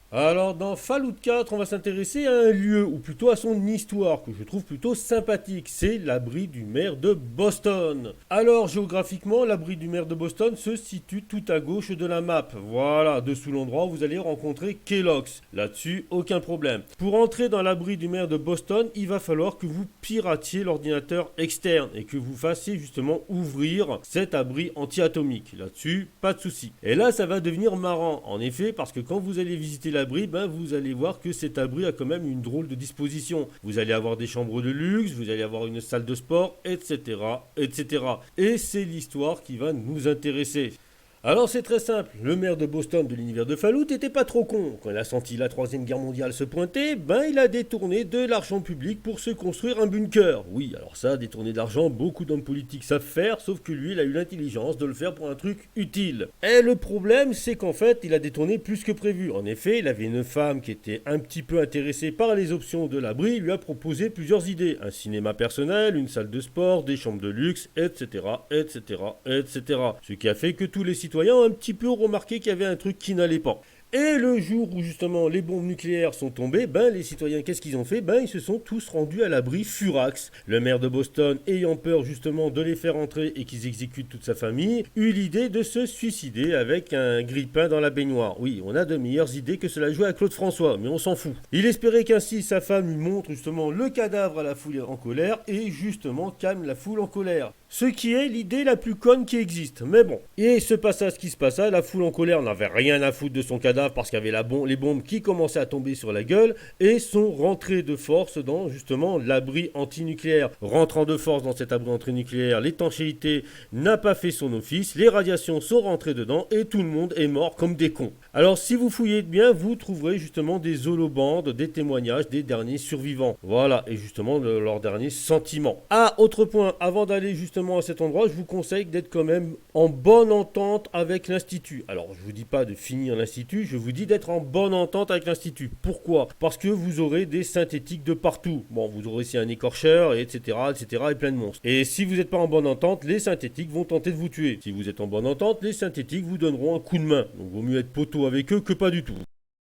Alors dans Fallout 4, on va s'intéresser à un lieu, ou plutôt à son histoire, que je trouve plutôt sympathique. C'est l'abri du maire de Boston. Alors géographiquement, l'abri du maire de Boston se situe tout à gauche de la map. Voilà, dessous l'endroit où vous allez rencontrer Kellogg's. Là-dessus, aucun problème. Pour entrer dans l'abri du maire de Boston, il va falloir que vous piratiez l'ordinateur externe et que vous fassiez justement ouvrir cet abri anti-atomique. Là-dessus, pas de souci. Et là, ça va devenir marrant, en effet, parce que quand vous allez visiter l'abri, vous allez voir que cet abri a quand même une drôle de disposition. Vous allez avoir des chambres de luxe, vous allez avoir une salle de sport, etc., etc. Et c'est l'histoire qui va nous intéresser. Alors c'est très simple, le maire de Boston de l'univers de Fallout était pas trop con. Quand il a senti la troisième guerre mondiale se pointer, il a détourné de l'argent public pour se construire un bunker. Oui, alors ça, détourner de l'argent, beaucoup d'hommes politiques savent faire, sauf que lui, il a eu l'intelligence de le faire pour un truc utile. Et le problème, c'est qu'en fait, il a détourné plus que prévu. En effet, il avait une femme qui était un petit peu intéressée par les options de l'abri, il lui a proposé plusieurs idées. Un cinéma personnel, une salle de sport, des chambres de luxe, etc., etc., etc. Ce qui a fait que tous les citoyens ont un petit peu remarqué qu'il y avait un truc qui n'allait pas. Et le jour où justement les bombes nucléaires sont tombées, les citoyens, qu'est-ce qu'ils ont fait? Ils se sont tous rendus à l'abri Furax. Le maire de Boston, ayant peur justement de les faire entrer et qu'ils exécutent toute sa famille, eut l'idée de se suicider avec un grille-pain dans la baignoire. Oui, on a de meilleures idées que cela jouait à Claude François, mais on s'en fout. Il espérait qu'ainsi sa femme lui montre justement le cadavre à la foule en colère et justement calme la foule en colère. Ce qui est l'idée la plus conne qui existe. Mais bon. Et se passa ce qui se passa, la foule en colère n'avait rien à foutre de son cadavre parce qu'il y avait les bombes qui commençaient à tomber sur la gueule et sont rentrées de force dans justement l'abri antinucléaire. Rentrant de force dans cet abri antinucléaire, l'étanchéité n'a pas fait son office, les radiations sont rentrées dedans et tout le monde est mort comme des cons. Alors si vous fouillez bien, vous trouverez justement des holobandes, des témoignages des derniers survivants. Voilà, et justement de leurs derniers sentiments. Ah, autre point, avant d'aller justement à cet endroit, je vous conseille d'être quand même en bonne entente avec l'Institut. Alors, je vous dis pas de finir l'Institut, je vous dis d'être en bonne entente avec l'Institut. Pourquoi? Parce que vous aurez des synthétiques de partout. Bon, vous aurez aussi un écorcheur, etc., etc., et plein de monstres. Et si vous n'êtes pas en bonne entente, les synthétiques vont tenter de vous tuer. Si vous êtes en bonne entente, les synthétiques vous donneront un coup de main. Donc, vaut mieux être poteau avec eux que pas du tout.